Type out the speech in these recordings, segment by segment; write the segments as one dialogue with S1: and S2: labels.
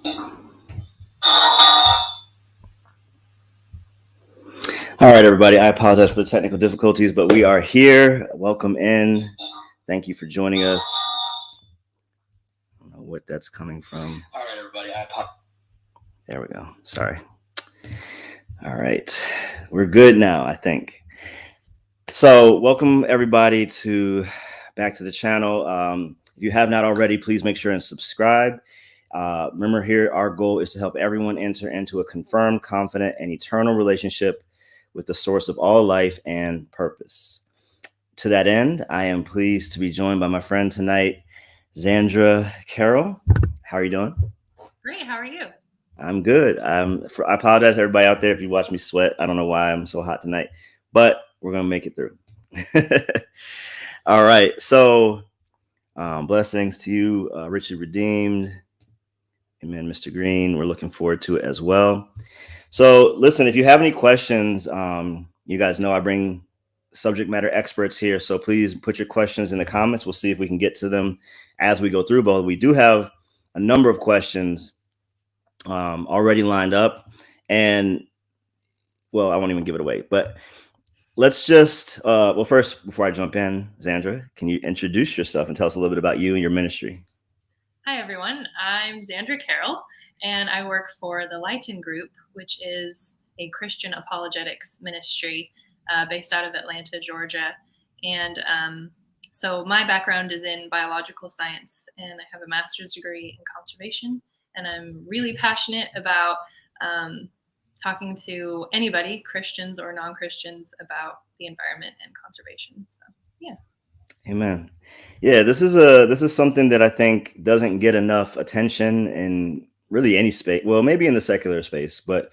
S1: All right, everybody. I apologize for the technical difficulties, but we are here. Welcome in. Thank you for joining us. I don't know what that's coming from. All right, everybody. There we go. Sorry. All right. We're good now, I think. So welcome, everybody, back to the channel. If you have not already, please make sure and subscribe. Remember here, our goal is to help everyone enter into a confirmed, confident, and eternal relationship with the source of all life and purpose. To that end, I am pleased to be joined by my friend tonight, Xandra Carroll. How are you doing?
S2: Great. How are you?
S1: I'm good. I apologize, everybody out there, if you watch me sweat. I don't know why I'm so hot tonight, but we're going to make it through. All right. So blessings to you, Richard Redeemed. Amen, Mr. Green. We're looking forward to it as well. So listen, if you have any questions, you guys know I bring subject matter experts here. So please put your questions in the comments. We'll see if we can get to them as we go through. But we do have a number of questions already lined up. And, well, I won't even give it away. But let's just, well, first, before I jump in, Xandra, can you introduce yourself and tell us a little bit about you and your ministry?
S2: Hi, everyone. I'm Xandra Carroll, and I work for the Lighten Group, which is a Christian apologetics ministry based out of Atlanta, Georgia. And so my background is in biological science, and I have a master's degree in conservation. And I'm really passionate about talking to anybody, Christians or non-Christians, about the environment and conservation. So, yeah.
S1: Amen. Yeah, this is something that I think doesn't get enough attention in really any space. Well, maybe in the secular space, but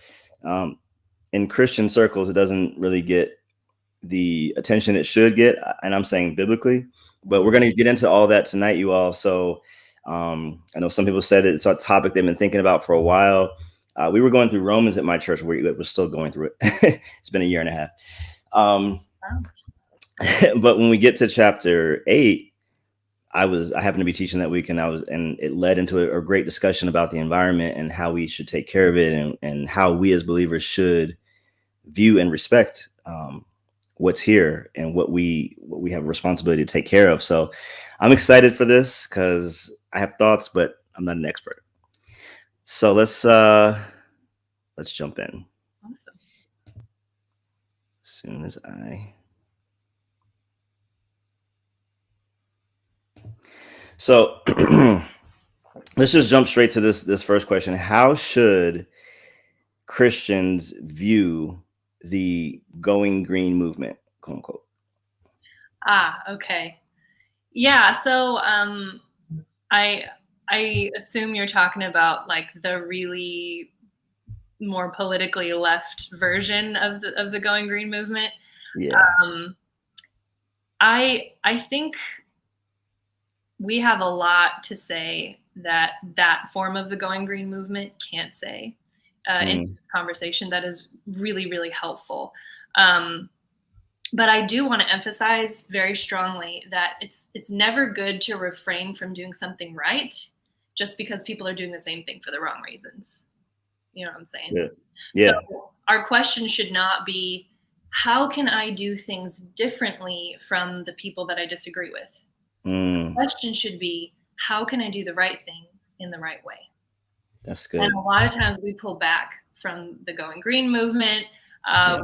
S1: in Christian circles, it doesn't really get the attention it should get. And I'm saying biblically, but we're going to get into all that tonight, you all. So I know some people said that it's a topic they've been thinking about for a while. We were going through Romans at my church. We're still going through it. It's been a year and a half.
S2: Wow.
S1: But when we get to chapter 8, I happened to be teaching that week, and it led into a great discussion about the environment and how we should take care of it, and how we as believers should view and respect what's here and what we have a responsibility to take care of. So I'm excited for this because I have thoughts, but I'm not an expert. So let's jump in.
S2: Awesome.
S1: As soon as So let's just jump straight to this first question. How should Christians view the going green movement, quote unquote?
S2: Okay. Yeah, so I assume you're talking about like the really more politically left version of the Going Green movement.
S1: Yeah.
S2: I think we have a lot to say that form of the Going Green movement can't say in this conversation that is really, really helpful. But I do want to emphasize very strongly that it's never good to refrain from doing something right just because people are doing the same thing for the wrong reasons. You know what I'm saying?
S1: Yeah.
S2: So our question should not be, how can I do things differently from the people that I disagree with? The question should be, how can I do the right thing in the right way?
S1: That's good.
S2: And a lot of times we pull back from the Going Green movement.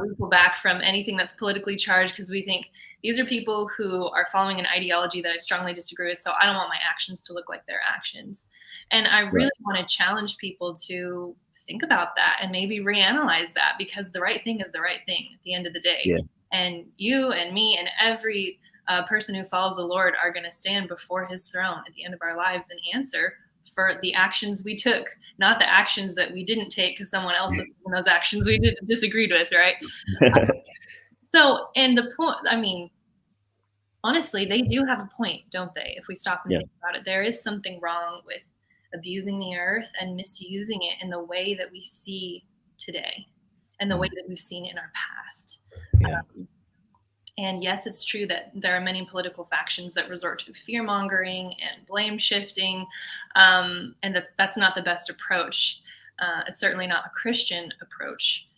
S2: We pull back from anything that's politically charged because we think these are people who are following an ideology that I strongly disagree with, so I don't want my actions to look like their actions. And I really want to challenge people to think about that and maybe reanalyze that, because the right thing is the right thing at the end of the day.
S1: Yeah.
S2: And you and me and every person who follows the Lord are going to stand before his throne at the end of our lives and answer for the actions we took, not the actions that we didn't take because someone else was taking those actions we disagreed with, right? So, and the point, I mean, honestly, they do have a point, don't they? If we stop and think about it, there is something wrong with abusing the earth and misusing it in the way that we see today and the way that we've seen it in our past. And yes, it's true that there are many political factions that resort to fear mongering and blame shifting, and that's not the best approach. It's certainly not a Christian approach.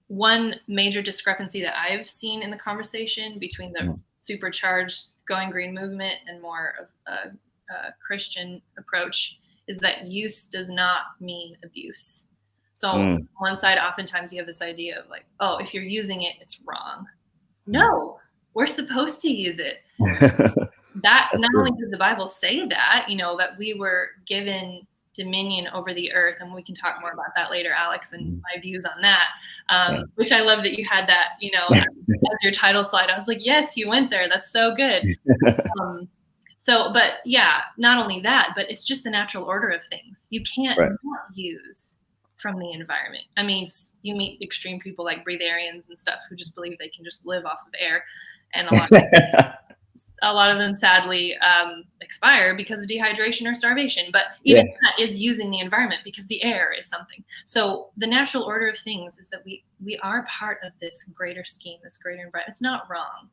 S2: One major discrepancy that I've seen in the conversation between the supercharged going green movement and more of a Christian approach is that use does not mean abuse. So on one side, oftentimes you have this idea of like, oh, if you're using it, it's wrong. No, we're supposed to use it. That not only does the Bible say that, that we were given dominion over the earth, and we can talk more about that later, Alex, and my views on that, which I love that you had that, as your title slide. I was like, yes, you went there. That's so good. But yeah, not only that, but it's just the natural order of things. You can't not use from the environment. I mean, you meet extreme people like breatharians and stuff who just believe they can just live off of air, and a lot of them sadly expire because of dehydration or starvation. But even that is using the environment, because the air is something. So the natural order of things is that we are part of this greater scheme, this greater environment. It's not wrong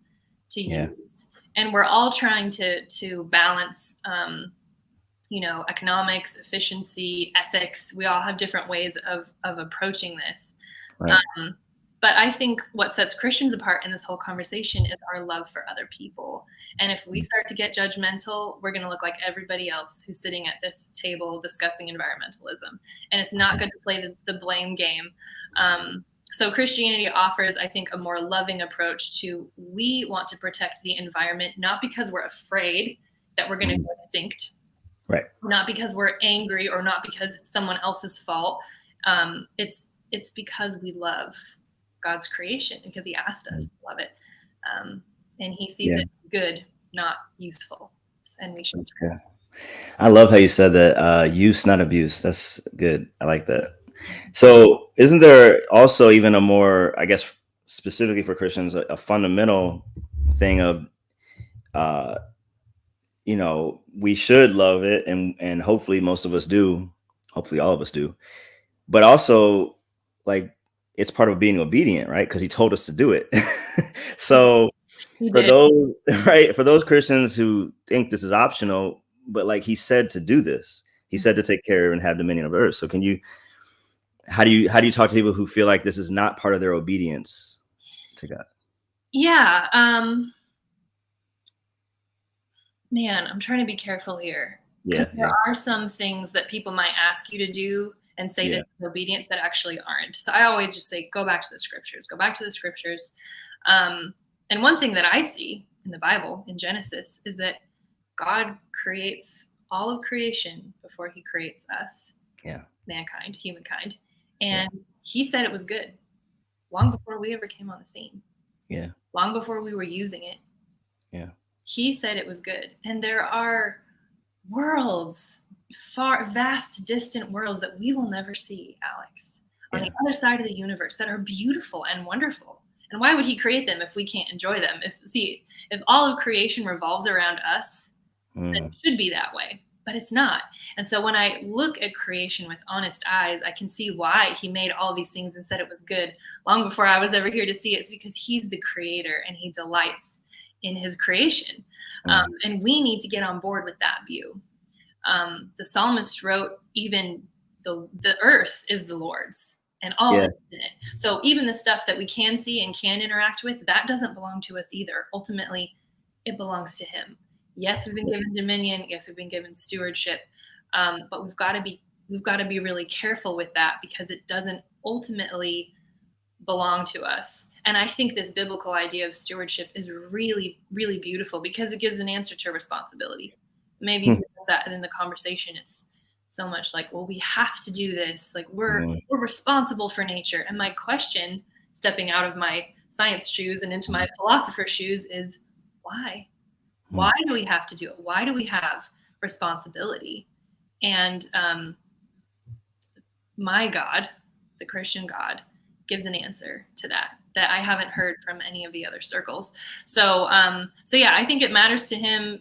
S2: to use, and we're all trying to balance economics, efficiency, ethics. We all have different ways of approaching this. But I think what sets Christians apart in this whole conversation is our love for other people. And if we start to get judgmental, we're going to look like everybody else who's sitting at this table discussing environmentalism. And it's not good to play the blame game. So Christianity offers, I think, a more loving approach to, we want to protect the environment, not because we're afraid that we're going to go extinct. Not because we're angry, or not because it's someone else's fault. It's because we love God's creation, because he asked us to love it. And he sees it good, not useful. And we should.
S1: I love how you said that, use, not abuse. That's good. I like that. So isn't there also even a more, I guess, specifically for Christians, a fundamental thing of, we should love it, and hopefully most of us do, hopefully all of us do, but also like it's part of being obedient, right? Because he told us to do it. So for those Christians who think this is optional, but like he said to do this, he said to take care of and have dominion of earth. So how do you talk to people who feel like this is not part of their obedience to God?
S2: Yeah. Man, I'm trying to be careful here. There are some things that people might ask you to do and say this is obedience that actually aren't. So I always just say, go back to the scriptures, go back to the scriptures. And one thing that I see in the Bible, in Genesis, is that God creates all of creation before he creates us, mankind, humankind. And he said it was good long before we ever came on the scene. Long before we were using it. He said it was good. And there are worlds, vast, distant worlds that we will never see, Alex, on the other side of the universe, that are beautiful and wonderful. And why would he create them if we can't enjoy them? If all of creation revolves around us, then it should be that way, but it's not. And so when I look at creation with honest eyes, I can see why he made all these things and said it was good long before I was ever here to see it. It's because he's the creator and he delights in his creation. And we need to get on board with that view. The psalmist wrote, even the earth is the Lord's and all that's in it. So even the stuff that we can see and can interact with, that doesn't belong to us either. Ultimately, it belongs to him. Yes, we've been given dominion. Yes, we've been given stewardship. But we've got to be really careful with that, because it doesn't ultimately belong to us. And I think this biblical idea of stewardship is really, really beautiful, because it gives an answer to responsibility. Maybe that in the conversation, it's so much like, well, we have to do this. Like we're responsible for nature. And my question, stepping out of my science shoes and into my philosopher's shoes, is why? Why do we have to do it? Why do we have responsibility? And my God, the Christian God, gives an answer to that I haven't heard from any of the other circles. So yeah, I think it matters to him.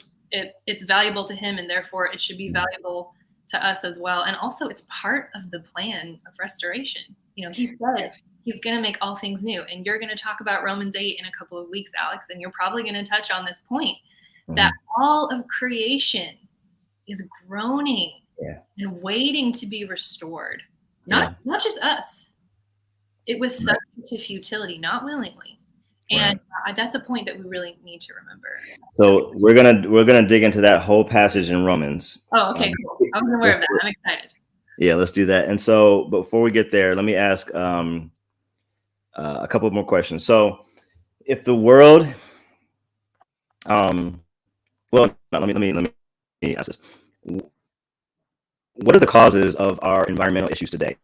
S2: It's valuable to him, and therefore it should be valuable to us as well. And also, it's part of the plan of restoration. He said He's going to make all things new. And you're going to talk about Romans 8 in a couple of weeks, Alex, and you're probably going to touch on this point that all of creation is groaning and waiting to be restored. Not just us. It was subject to futility, not willingly. And that's a point that we really need to remember.
S1: So we're gonna dig into that whole passage in Romans.
S2: Oh, okay, cool. I was aware of that. I'm excited.
S1: Yeah, let's do that. And so before we get there, let me ask a couple more questions. So if the world, well, let me ask this. What are the causes of our environmental issues today?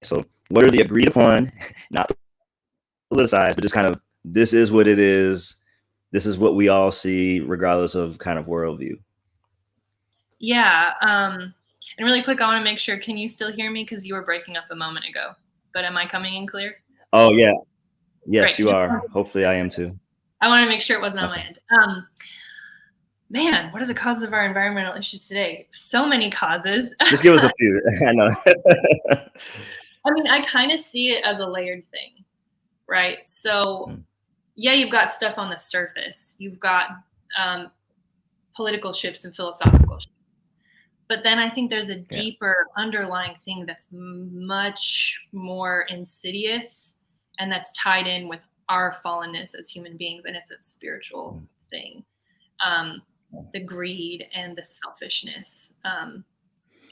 S1: So what are the agreed upon, not politicized, but just kind of, this is what it is. This is what we all see, regardless of kind of worldview.
S2: Yeah. And really quick, I want to make sure, can you still hear me? Because you were breaking up a moment ago. But am I coming in clear?
S1: Oh, yeah. Yes, Great. You are. Hopefully I am too.
S2: I want to make sure it wasn't on my end. Man, what are the causes of our environmental issues today? So many causes.
S1: Just give us a few. I know.
S2: I mean, I kind of see it as a layered thing, right? So, yeah, you've got stuff on the surface. You've got political shifts and philosophical shifts. But then I think there's a deeper underlying thing that's much more insidious and that's tied in with our fallenness as human beings, and it's a spiritual thing. The greed and the selfishness.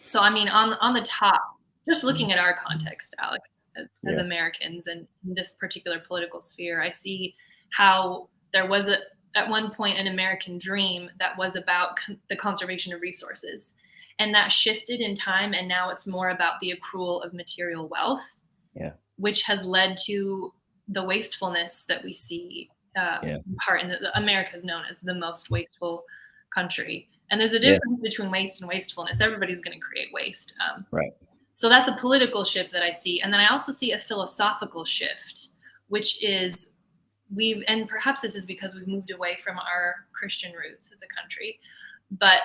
S2: So, I mean, on the top, just looking at our context, Alex, as Americans and in this particular political sphere, I see how there was at one point an American dream that was about the conservation of resources. And that shifted in time, and now it's more about the accrual of material wealth, which has led to the wastefulness that we see in part. And America is known as the most wasteful country. And there's a difference between waste and wastefulness. Everybody's going to create waste. So that's a political shift that I see. And then I also see a philosophical shift, which is and perhaps this is because we've moved away from our Christian roots as a country, but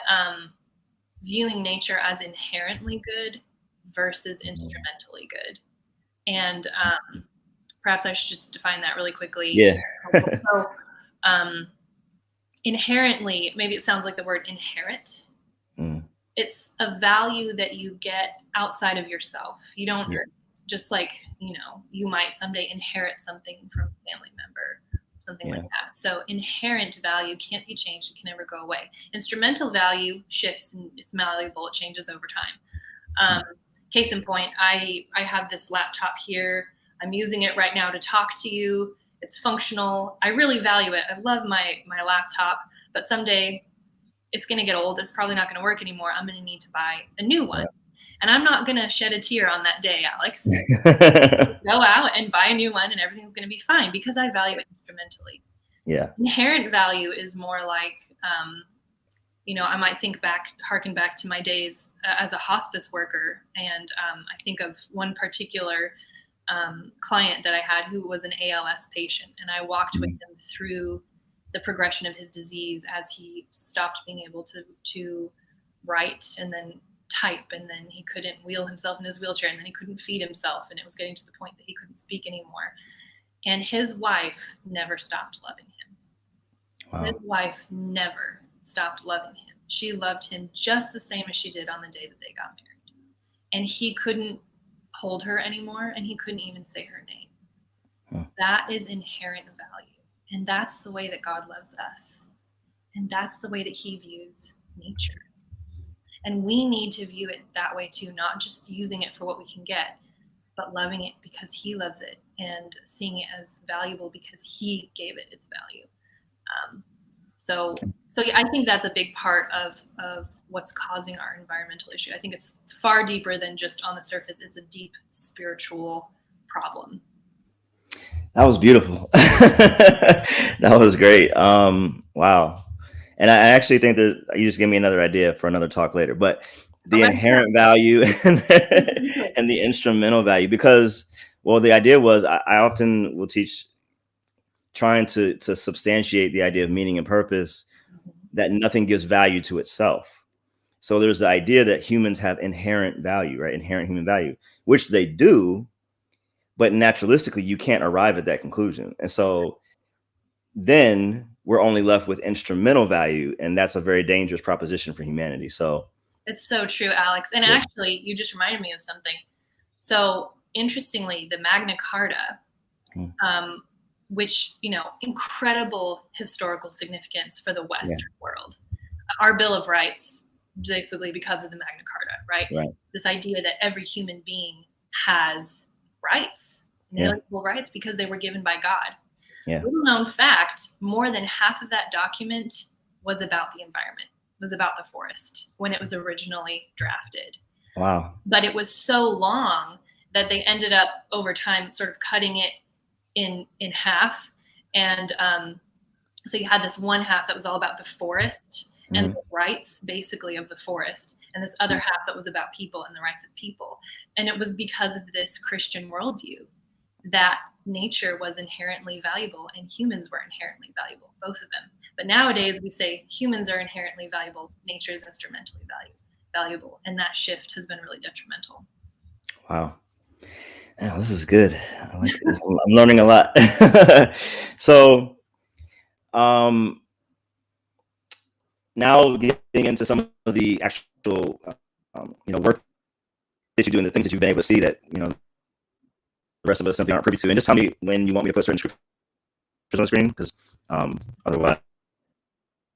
S2: viewing nature as inherently good versus instrumentally good. And perhaps I should just define that really quickly. So, inherently, maybe it sounds like the word inherit. It's a value that you get outside of yourself. You don't just like, you might someday inherit something from a family member, something like that. So inherent value can't be changed. It can never go away. Instrumental value shifts and it's malleable. It changes over time. Case in point, I have this laptop here. I'm using it right now to talk to you. It's functional. I really value it. I love my laptop, but someday it's going to get old. It's probably not going to work anymore. I'm going to need to buy a new one. And I'm not going to shed a tear on that day, Alex. Go out and buy a new one and everything's going to be fine because I value it instrumentally. Inherent value is more like, I might harken back to my days as a hospice worker. And I think of one particular client that I had who was an ALS patient. And I walked with him through the progression of his disease as he stopped being able to write and then type, and then he couldn't wheel himself in his wheelchair, and then he couldn't feed himself, and it was getting to the point that he couldn't speak anymore. And his wife never stopped loving him. His wife never stopped loving him. She loved him just the same as she did on the day that they got married. And he couldn't hold her anymore, and he couldn't even say her name. That is inherent value. And that's the way that God loves us. And that's the way that he views nature. And we need to view it that way too, not just using it for what we can get, but loving it because he loves it and seeing it as valuable because he gave it its value. So yeah, I think that's a big part of what's causing our environmental issue. I think it's far deeper than just on the surface. It's a deep spiritual problem.
S1: That was beautiful. That was great. Wow. And I actually think that you just gave me another idea for another talk later, but the inherent value and the instrumental value, because, well, the idea was I often will teach trying to substantiate the idea of meaning and purpose, that nothing gives value to itself. So there's the idea that humans have inherent value, right? Inherent human value, which they do. but naturalistically you can't arrive at that conclusion. And so then we're only left with instrumental value, and that's a very dangerous proposition for humanity. So
S2: it's so true, Alex. And actually, you just reminded me of something. So interestingly, the Magna Carta, which, incredible historical significance for the Western world. Our Bill of Rights, basically because of the Magna Carta, right? This idea that every human being has rights, inalienable rights, because they were given by God. Little known fact, more than half of that document was about the environment, was about the forest when it was originally drafted.
S1: Wow.
S2: But it was so long that they ended up over time sort of cutting it in half. And so you had this one half that was all about the forest and the rights basically of the forest, and this other half that was about people and the rights of people. And it was because of this Christian worldview that nature was inherently valuable and humans were inherently valuable, both of them. But nowadays we say humans are inherently valuable, nature is instrumentally valuable, and that shift has been really detrimental.
S1: Wow. Yeah, this is good. I like this. I'm learning a lot. So now getting into some of the actual work that you do and the things that you've been able to see that the rest of us simply aren't privy to. And just tell me when you want me to put certain scriptures on the screen, because otherwise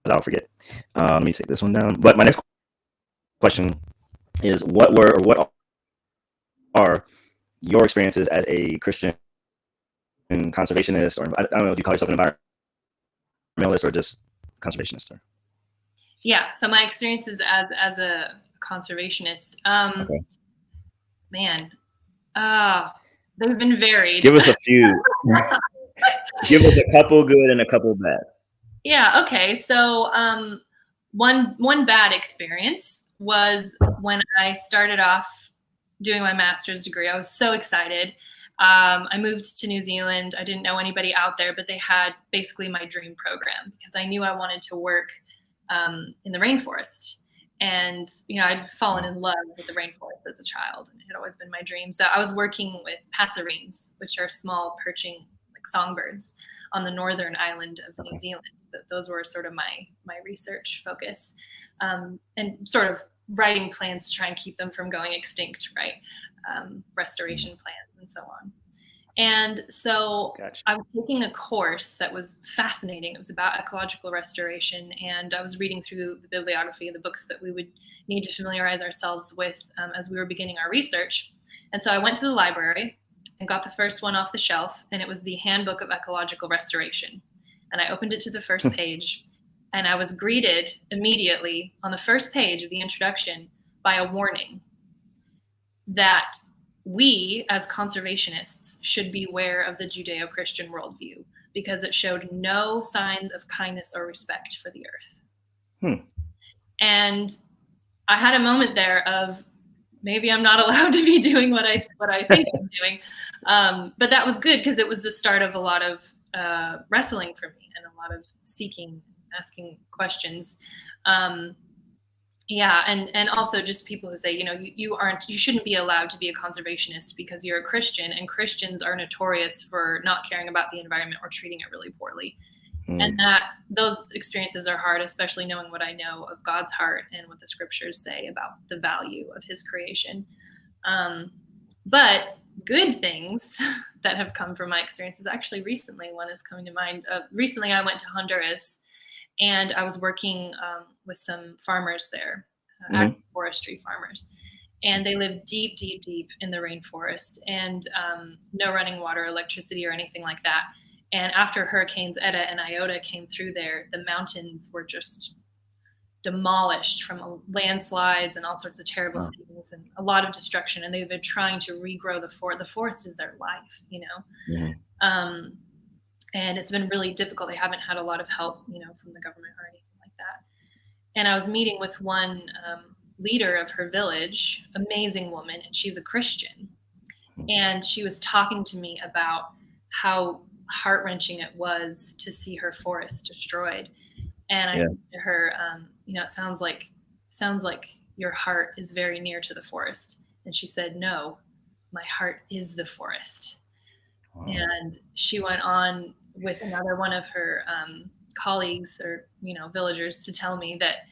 S1: I'll forget. Let me take this one down. But my next question is, what are your experiences as a Christian conservationist, or I don't know, do you call yourself an environmentalist or just conservationist? Or?
S2: Yeah, so my experiences as a conservationist, man, they've been varied.
S1: Give us a few. Give us a couple good and a couple bad.
S2: Yeah, okay. So one bad experience was when I started off doing my master's degree. I was so excited. I moved to New Zealand. I didn't know anybody out there, but they had basically my dream program because I knew I wanted to work in the rainforest. And, I'd fallen in love with the rainforest as a child, and it had always been my dream. So I was working with passerines, which are small perching like songbirds on the northern island of New Zealand. Those were sort of my research focus, and sort of writing plans to try and keep them from going extinct, right? Restoration plans and so on. And so I was taking a course that was fascinating. It was about ecological restoration, and I was reading through the bibliography of the books that we would need to familiarize ourselves with as we were beginning our research. And so I went to the library and got the first one off the shelf, and it was the Handbook of Ecological Restoration. And I opened it to the first page, and I was greeted immediately on the first page of the introduction by a warning that we, as conservationists, should beware of the Judeo-Christian worldview because it showed no signs of kindness or respect for the earth. And I had a moment there of, maybe I'm not allowed to be doing what I think I'm doing. But that was good because it was the start of a lot of wrestling for me and a lot of seeking, asking questions. And also just people who say, you shouldn't be allowed to be a conservationist because you're a Christian, and Christians are notorious for not caring about the environment or treating it really poorly. And that those experiences are hard, especially knowing what I know of God's heart and what the scriptures say about the value of his creation. But good things that have come from my experiences, actually recently, one is coming to mind. Recently I went to Honduras, and I was working with some farmers there, agroforestry farmers. And they live deep, deep, deep in the rainforest, and no running water, electricity, or anything like that. And after Hurricanes Eta and Iota came through there, the mountains were just demolished from landslides and all sorts of terrible things, and a lot of destruction. And they've been trying to regrow the forest. The forest is their life, and it's been really difficult. They haven't had a lot of help, from the government or anything like that. And I was meeting with one leader of her village, amazing woman, and she's a Christian. And she was talking to me about how heart-wrenching it was to see her forest destroyed. And I said to her, it sounds like your heart is very near to the forest. And she said, no, my heart is the forest. And she went on with another one of her colleagues or villagers to tell me that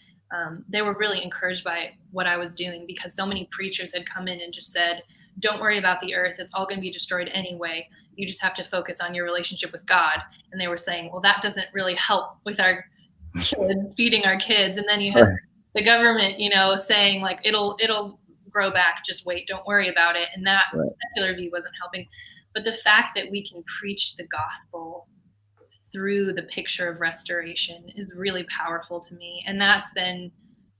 S2: they were really encouraged by what I was doing, because so many preachers had come in and just said, don't worry about the earth, it's all going to be destroyed anyway, you just have to focus on your relationship with God. And they were saying, well, that doesn't really help with our kids, feeding our kids. And then you have the government saying like it'll grow back, just wait, don't worry about it. And that secular view wasn't helping. But the fact that we can preach the gospel through the picture of restoration is really powerful to me. And that's been,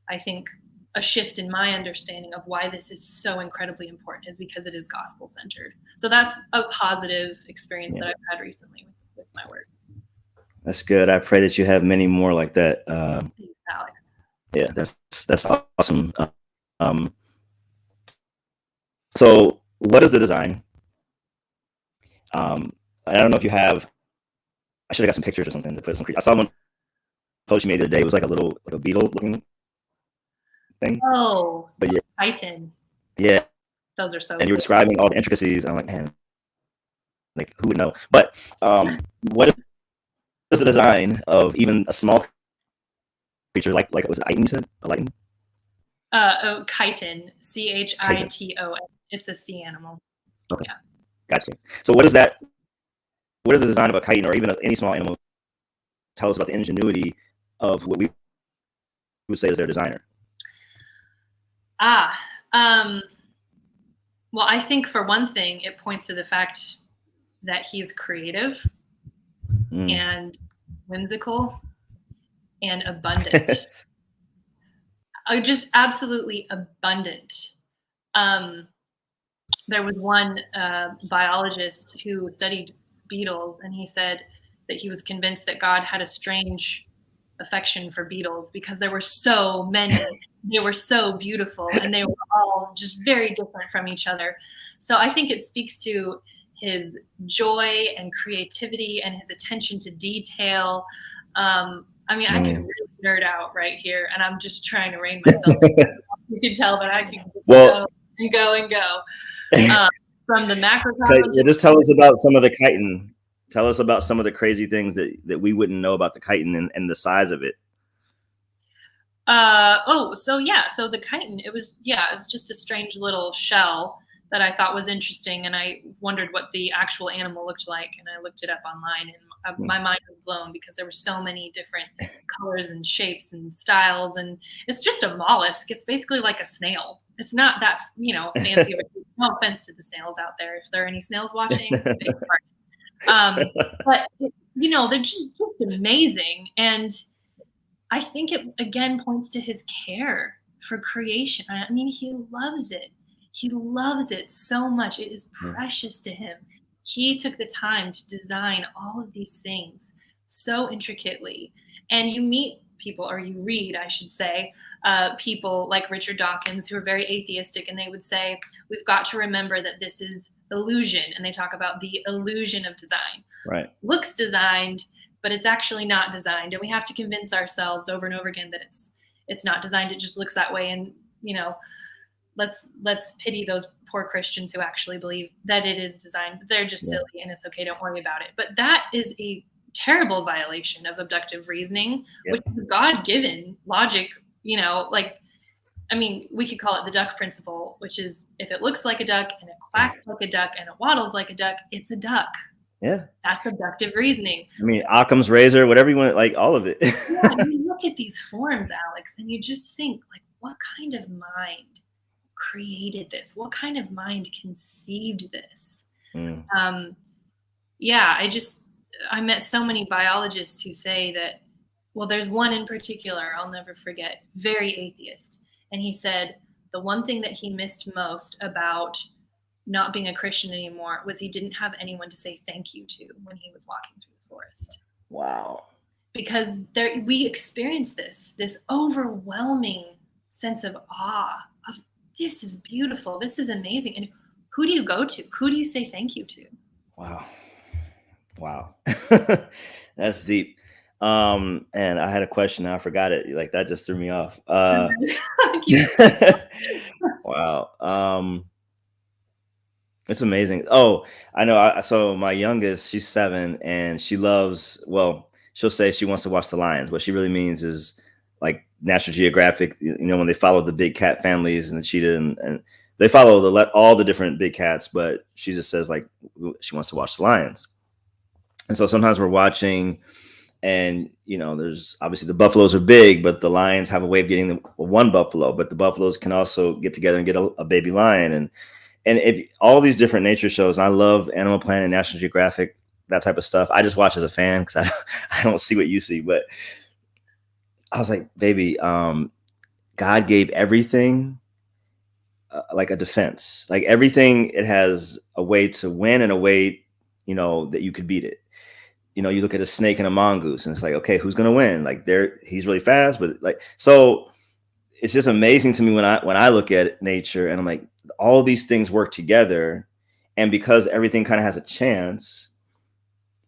S2: I think, a shift in my understanding of why this is so incredibly important, is because it is gospel centered. So that's a positive experience that I've had recently with my work.
S1: That's good. I pray that you have many more like that.
S2: Thanks, Alex.
S1: Yeah, that's awesome. So what is the design? I don't know if you have, I should have got some pictures or something to put some. I saw one post you made the other day. It was like a beetle looking thing.
S2: Oh,
S1: but yeah,
S2: Titan.
S1: Yeah,
S2: those are so.
S1: And you were describing all the intricacies. I'm like, man, like who would know? But what is the design of even a small creature like was it Titan? You said a lighten?
S2: Chiton, Chiton. It's a sea animal.
S1: Okay.
S2: Yeah.
S1: Gotcha. So what is that? What is the design of a chiton or even any small animal tell us about the ingenuity of what we would say is their designer?
S2: Well, I think for one thing, it points to the fact that he's creative and whimsical and abundant. Just absolutely abundant. There was one biologist who studied beetles, and he said that he was convinced that God had a strange affection for beetles because there were so many. They were so beautiful, and they were all just very different from each other. So I think it speaks to his joy and creativity and his attention to detail. I mean, I can really nerd out right here, and I'm just trying to rein myself. You can tell that I can go and go. From the macrocosm.
S1: Just tell us about some of the chitin. Tell us about some of the crazy things that we wouldn't know about the chitin and the size of it.
S2: So the chitin, it's just a strange little shell that I thought was interesting, and I wondered what the actual animal looked like, and I looked it up online, and my mind was blown because there were so many different colors and shapes and styles, and it's just a mollusk. It's basically like a snail. It's not that fancy. No offense to the snails out there, if there are any snails watching. But they're just amazing, and I think it again points to his care for creation. I mean, he loves it. He loves it so much. It is precious to him. He took the time to design all of these things so intricately. And you meet people, or you read, I should say, people like Richard Dawkins, who are very atheistic, and they would say, we've got to remember that this is illusion. And they talk about the illusion of design.
S1: Right.
S2: Looks designed, but it's actually not designed. And we have to convince ourselves over and over again that it's not designed. It just looks that way. And, let's pity those poor Christians who actually believe that it is designed. But they're just silly, and it's okay. Don't worry about it. But that is a terrible violation of abductive reasoning, which is God-given logic. We could call it the duck principle, which is if it looks like a duck and it quacks like a duck and it waddles like a duck, it's a duck.
S1: Yeah.
S2: That's abductive reasoning.
S1: I mean, Occam's razor, whatever you want, like all of it.
S2: Yeah, you look at these forms, Alex, and you just think, like, what kind of mind created this? What kind of mind conceived this? I met so many biologists who say that, well, there's one in particular I'll never forget, very atheist. And he said the one thing that he missed most about not being a Christian anymore was he didn't have anyone to say thank you to when he was walking through the forest.
S1: Wow.
S2: Because we experience this overwhelming sense of awe of this is beautiful, this is amazing. And who do you go to? Who do you say thank you to?
S1: Wow. That's deep. And I had a question, I forgot it. Like that just threw me off. Wow. It's amazing. Oh, I know. So my youngest, she's 7, and she loves. Well, she'll say she wants to watch the lions. What she really means is like National Geographic. When they follow the big cat families and the cheetah, and they follow all the different big cats. But she just says like she wants to watch the lions. And so sometimes we're watching, and there's obviously the buffaloes are big, but the lions have a way of getting one buffalo. But the buffaloes can also get together and get a baby lion, and if all these different nature shows, and I love Animal Planet, National Geographic, that type of stuff. I just watch as a fan because I don't see what you see. But I was like, baby, God gave everything like a defense. Like everything, it has a way to win and a way, that you could beat it. You look at a snake and a mongoose, and it's like, okay, who's gonna win? Like he's really fast, but like so. It's just amazing to me when I look at nature, and I'm like, all these things work together, and because everything kind of has a chance,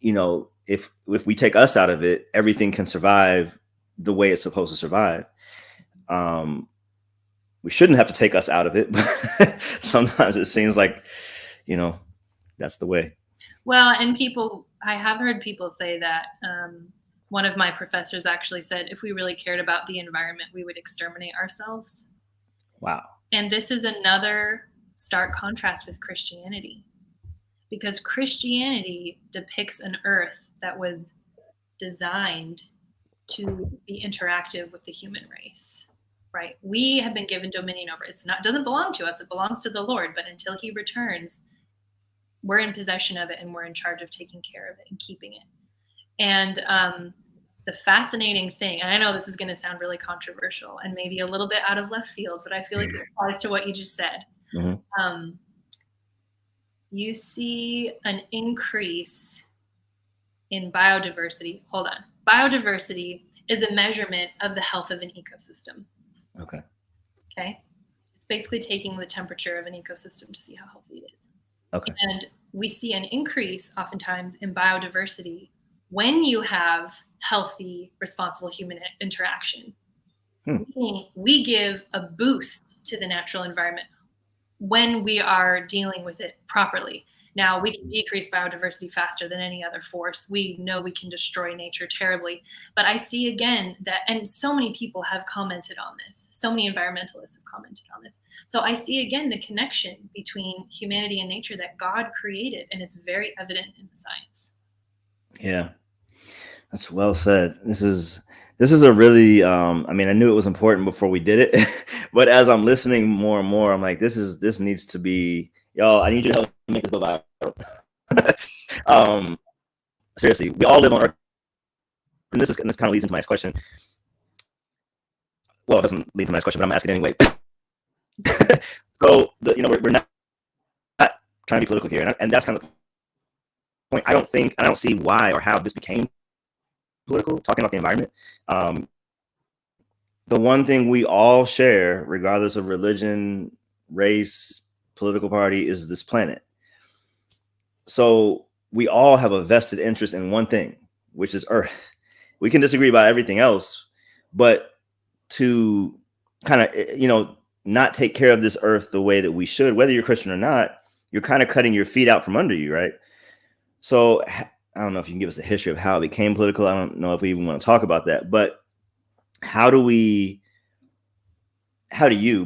S1: if we take us out of it, everything can survive the way it's supposed to survive. We shouldn't have to take us out of it, but sometimes it seems like, that's the way.
S2: Well, and I have heard people say that. One of my professors actually said, if we really cared about the environment, we would exterminate ourselves.
S1: Wow.
S2: And this is another stark contrast with Christianity, because Christianity depicts an earth that was designed to be interactive with the human race, right? We have been given dominion over it. It doesn't belong to us. It belongs to the Lord. But until he returns, we're in possession of it, and we're in charge of taking care of it and keeping it. And the fascinating thing, and I know this is going to sound really controversial and maybe a little bit out of left field, but I feel like it applies to what you just said.
S1: Mm-hmm.
S2: You see an increase in biodiversity. Hold on. Biodiversity is a measurement of the health of an ecosystem.
S1: Okay.
S2: It's basically taking the temperature of an ecosystem to see how healthy it is.
S1: Okay.
S2: And we see an increase oftentimes in biodiversity when you have healthy, responsible human interaction. We give a boost to the natural environment when we are dealing with it properly. Now, we can decrease biodiversity faster than any other force. We know we can destroy nature terribly. But I see again that, and so many people have commented on this, so many environmentalists have commented on this. So I see again the connection between humanity and nature that God created, and it's very evident in the science.
S1: Yeah, that's well said. This is a really, I knew it was important before we did it, but as I'm listening more and more, I'm like, this needs to be, y'all, I need you to help me make this go viral. Seriously, we all live on Earth, and this kind of leads into my next question. Well, it doesn't lead to my next question, but I'm asking anyway. So we're not trying to be political here, and that's kind of the point. I don't see why or how this became political, talking about the environment. The one thing we all share, regardless of religion, race, political party, is this planet. So we all have a vested interest in one thing, which is Earth. We can disagree about everything else, but to kind of, not take care of this Earth the way that we should, whether you're Christian or not, you're kind of cutting your feet out from under you, right? So I don't know if you can give us the history of how it became political. I don't know if we even want to talk about that, but how do you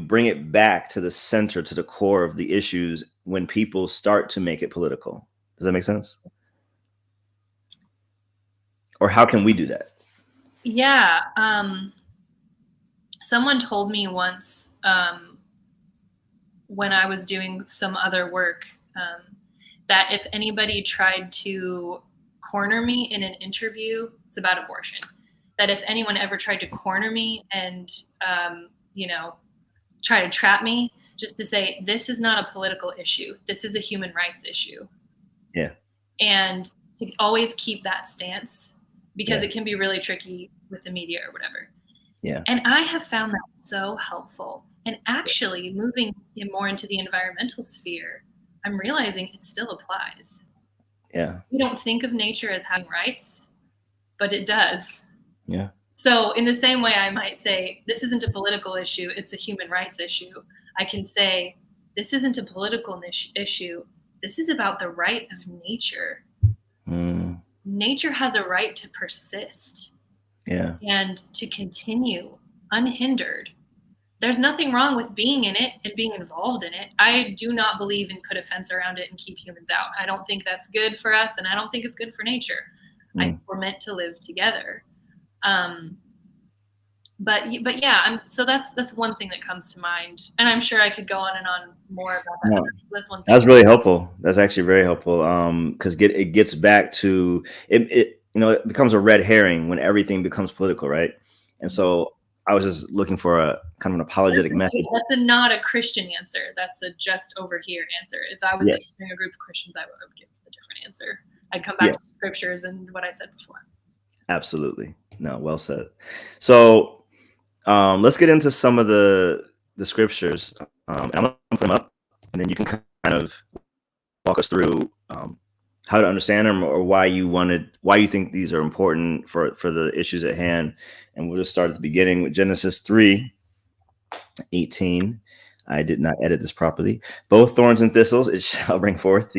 S1: bring it back to the center, to the core of the issues when people start to make it political? Does that make sense? Or how can we do that?
S2: Yeah. Someone told me once, when I was doing some other work, that if anybody tried to corner me in an interview, it's about abortion, that if anyone ever tried to corner me and, try to trap me, just to say, this is not a political issue, this is a human rights issue.
S1: Yeah.
S2: And to always keep that stance, because it can be really tricky with the media or whatever.
S1: Yeah.
S2: And I have found that so helpful. And actually moving more into the environmental sphere, I'm realizing it still applies.
S1: Yeah.
S2: We don't think of nature as having rights, but it does.
S1: Yeah.
S2: So in the same way, I might say, this isn't a political issue, it's a human rights issue. I can say, this isn't a political issue, This is about the right of nature. Nature has a right to persist and to continue unhindered. There's nothing wrong with being in it and being involved in it. I do not believe in put a fence around it and keep humans out. I don't think that's good for us, and I don't think it's good for nature. I think we're meant to live together. But yeah, so that's one thing that comes to mind, and I'm sure I could go on and on more about that.
S1: No,
S2: That's one thing.
S1: that's really helpful. That's actually very helpful. Because it gets back to it. It becomes a red herring when everything becomes political, right? And so I was just looking for a kind of an apologetic message.
S2: That's not a Christian answer. That's a just over here answer. If I was in a group of Christians, I would give a different answer. I'd come back to scriptures and what I said before.
S1: Absolutely. No, well said. So let's get into some of the scriptures. I'm going to put them up, and then you can kind of walk us through how to understand them, or why you think these are important for the issues at hand. And we'll just start at the beginning with Genesis 3:18. I did not edit this properly. Both thorns and thistles it shall bring forth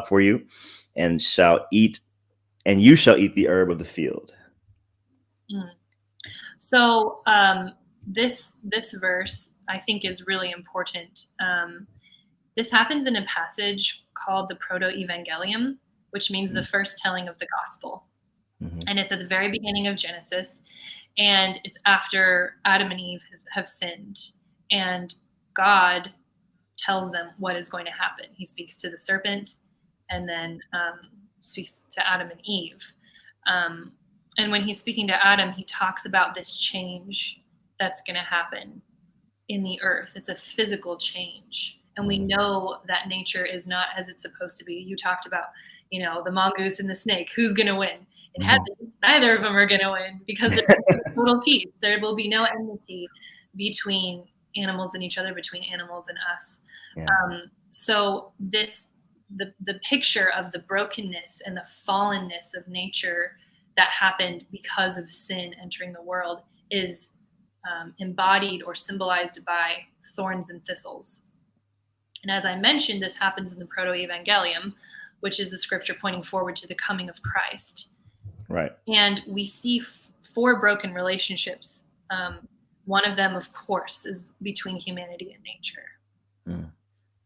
S1: for you, and you shall eat the herb of the field.
S2: So this verse I think is really important. This happens in a passage called the Proto-Evangelium, which means the first telling of the gospel. And it's at the very beginning of Genesis, and it's after Adam and Eve have sinned, and God tells them what is going to happen. He speaks to the serpent, and then speaks to Adam and Eve. And when he's speaking to Adam, he talks about this change that's going to happen in the earth. It's a physical change. And we know that nature is not as it's supposed to be. You talked about, the mongoose and the snake. Who's going to win? In heaven, neither of them are going to win, because there's total peace. There will be no enmity between animals and each other, between animals and us. So the picture of the brokenness and the fallenness of nature that happened because of sin entering the world is embodied or symbolized by thorns and thistles. And as I mentioned, this happens in the Proto-Evangelium, which is the scripture pointing forward to the coming of Christ.
S1: Right.
S2: And we see four broken relationships. One of them, of course, is between humanity and nature.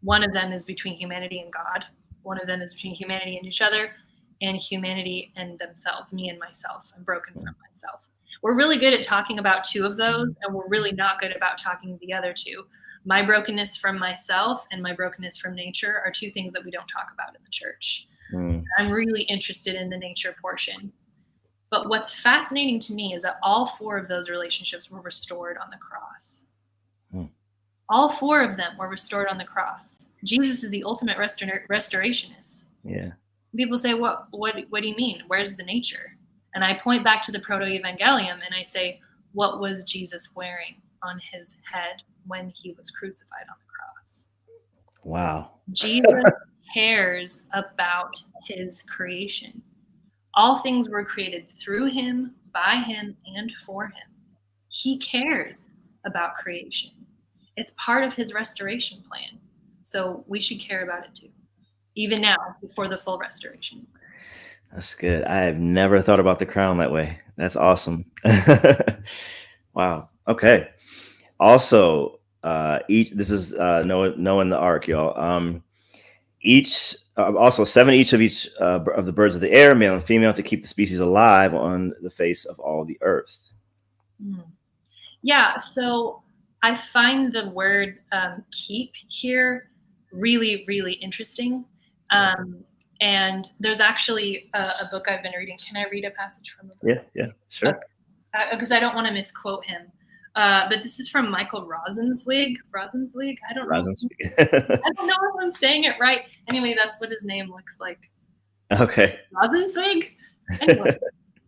S2: One of them is between humanity and God. One of them is between humanity and each other, and humanity and themselves, me and myself. I'm broken from myself. We're really good at talking about two of those, and we're really not good about talking the other two. My brokenness from myself and my brokenness from nature are two things that we don't talk about in the church. I'm really interested in the nature portion. But what's fascinating to me is that all four of those relationships were restored on the cross. All four of them were restored on the cross. Jesus is the ultimate restorationist.
S1: Yeah.
S2: People say, what do you mean? Where's the nature? And I point back to the Proto-Evangelium and I say, what was Jesus wearing on his head when he was crucified on the cross?
S1: Wow.
S2: Jesus cares about his creation. All things were created through him, by him, and for him. He cares about creation. It's part of his restoration plan. So we should care about it too, even now, before the full restoration.
S1: That's good. I have never thought about the crown that way. That's awesome. Wow. Okay. Also, this is Noah and the ark, y'all. Also 7 each of the birds of the air, male and female, to keep the species alive on the face of all the earth.
S2: Yeah. So I find the word keep here really, really interesting. And there's actually a book I've been reading. Can I read a passage from the book?
S1: Yeah, sure.
S2: Because I don't want to misquote him. But this is from Michael Rosenzweig. I don't know. I don't know if I'm saying it right. Anyway, that's what his name looks like.
S1: Okay.
S2: Rosenzweig? Anyway.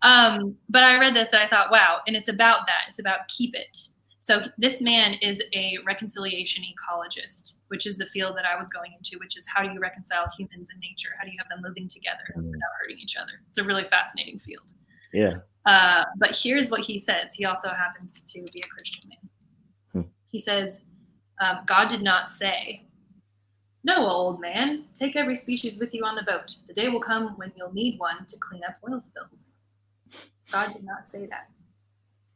S2: But I read this and I thought, wow. And it's about that. It's about keep it. So this man is a reconciliation ecologist, which is the field that I was going into, which is how do you reconcile humans and nature? How do you have them living together without hurting each other? It's a really fascinating field.
S1: Yeah.
S2: But here's what he says. He also happens to be a Christian man. He says, God did not say, "No, old man, take every species with you on the boat. The day will come when you'll need one to clean up oil spills." God did not say that.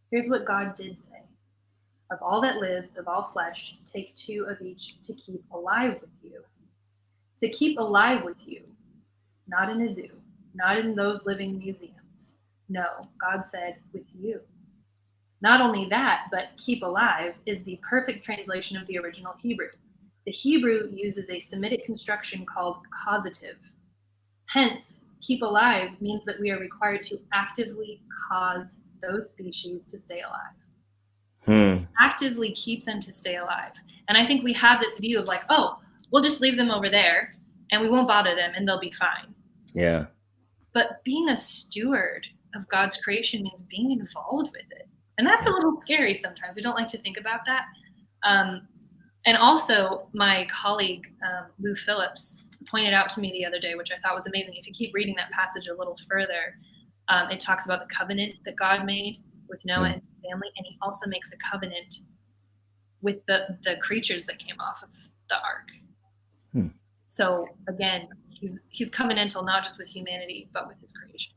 S2: Here's what God did say: "Of all that lives, of all flesh, take 2 of each to keep alive with you." To keep alive with you, not in a zoo, not in those living museums. No, God said, with you. Not only that, but keep alive is the perfect translation of the original Hebrew. The Hebrew uses a Semitic construction called causative. Hence, keep alive means that we are required to actively cause those species to stay alive. Actively keep them to stay alive. And I think we have this view of like, oh, we'll just leave them over there and we won't bother them and they'll be fine.
S1: Yeah.
S2: But being a steward of God's creation means being involved with it. And that's a little scary sometimes. We don't like to think about that. And also, my colleague, Lou Phillips, pointed out to me the other day, which I thought was amazing. If you keep reading that passage a little further, it talks about the covenant that God made with Noah and his family. And he also makes a covenant with the creatures that came off of the ark. So again, he's covenantal, not just with humanity, but with his creation.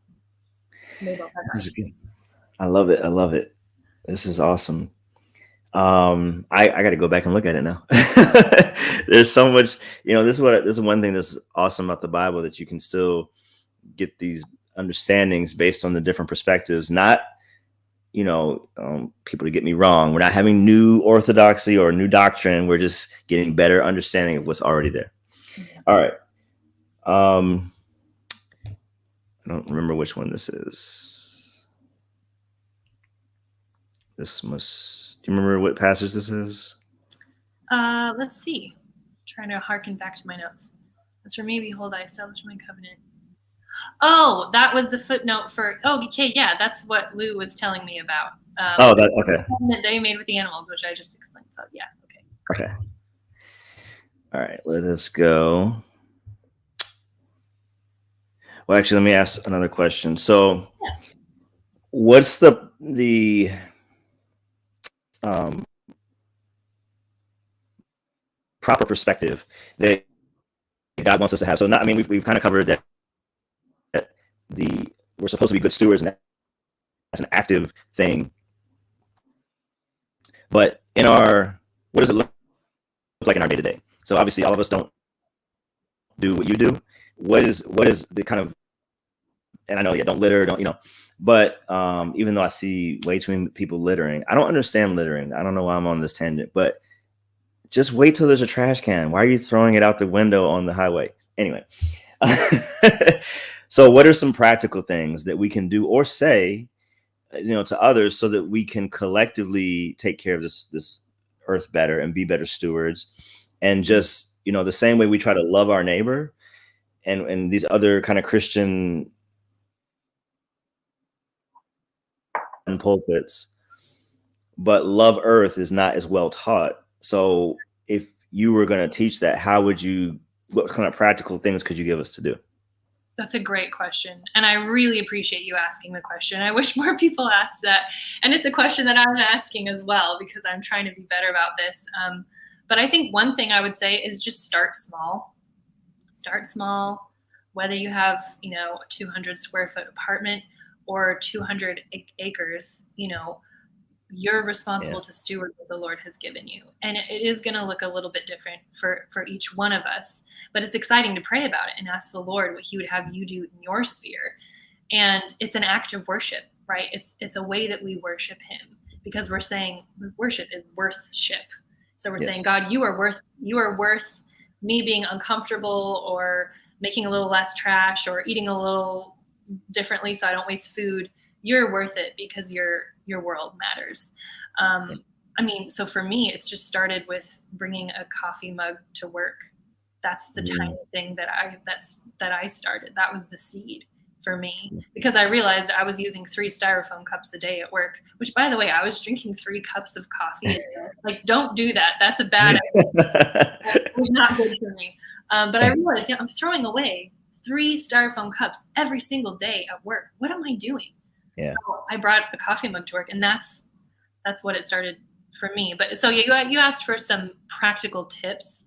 S1: I love it. I love it. This is awesome. I got to go back and look at it now. There's so much, this is one thing that's awesome about the Bible, that you can still get these understandings based on the different perspectives. Not, people to get me wrong. We're not having new orthodoxy or new doctrine. We're just getting better understanding of what's already there. All right. I don't remember which one this is. Do you remember what passage this is?
S2: Let's see. I'm trying to harken back to my notes. As for me, behold, I established my covenant. Oh, that was the footnote for. Oh, okay, yeah, that's what Lou was telling me about.
S1: Okay.
S2: The covenant they made with the animals, which I just explained. So yeah, okay.
S1: Okay. All right, let us go. Well, actually, let me ask another question. So, what's the proper perspective that God wants us to have? So, we've kind of covered that we're supposed to be good stewards, and that's an active thing. But what does it look like in our day to day? So, obviously, all of us don't do what you do. What is the kind of, and I know, don't litter, but even though I see way too many people littering, I don't understand littering. I don't know why I'm on this tangent, but just wait till there's a trash can. Why are you throwing it out the window on the highway? Anyway, so what are some practical things that we can do or say, to others, so that we can collectively take care of this earth better and be better stewards? And just, the same way we try to love our neighbor, and these other kind of Christian pulpits, but love earth is not as well taught. So if you were going to teach that, what kind of practical things could you give us to do?
S2: That's a great question. And I really appreciate you asking the question. I wish more people asked that. And it's a question that I'm asking as well, because I'm trying to be better about this. But I think one thing I would say is just start small. Start small, whether you have, a 200 square foot apartment or 200 acres, you're responsible to steward what the Lord has given you. And it is going to look a little bit different for each one of us, but it's exciting to pray about it and ask the Lord what he would have you do in your sphere. And it's an act of worship, right? It's a way that we worship him, because we're saying worship is worthship. So we're saying, God, you are worth me being uncomfortable, or making a little less trash, or eating a little differently so I don't waste food. You're worth it because your world matters. So for me, it's just started with bringing a coffee mug to work. That's the tiny thing that I started. That was the seed for me, because I realized I was using 3 styrofoam cups a day at work, which, by the way, I was drinking 3 cups of coffee a day. Like, don't do that. That's a bad idea. It was not good for me. But I realized, I'm throwing away 3 styrofoam cups every single day at work. What am I doing?
S1: Yeah.
S2: So I brought a coffee mug to work, and that's what it started for me. But so you asked for some practical tips.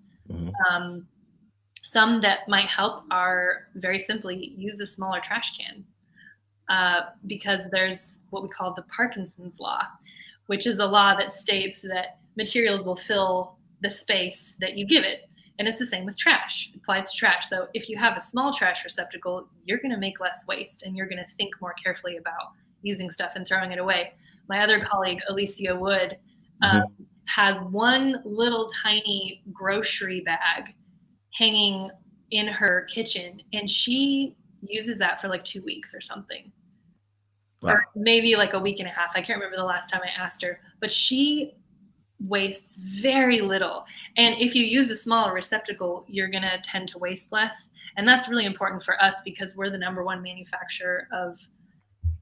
S2: Some that might help are very simply use a smaller trash can, because there's what we call the Parkinson's law, which is a law that states that materials will fill the space that you give it. And it's the same with trash. It applies to trash. So if you have a small trash receptacle, you're going to make less waste, and you're going to think more carefully about using stuff and throwing it away. My other colleague, Alicia Wood, has one little tiny grocery bag hanging in her kitchen, and she uses that for like 2 weeks or something.
S1: Wow.
S2: Or maybe like a week and a half. I can't remember the last time I asked her, but she wastes very little. And if you use a smaller receptacle, you're going to tend to waste less. And that's really important for us because we're the #1 manufacturer of,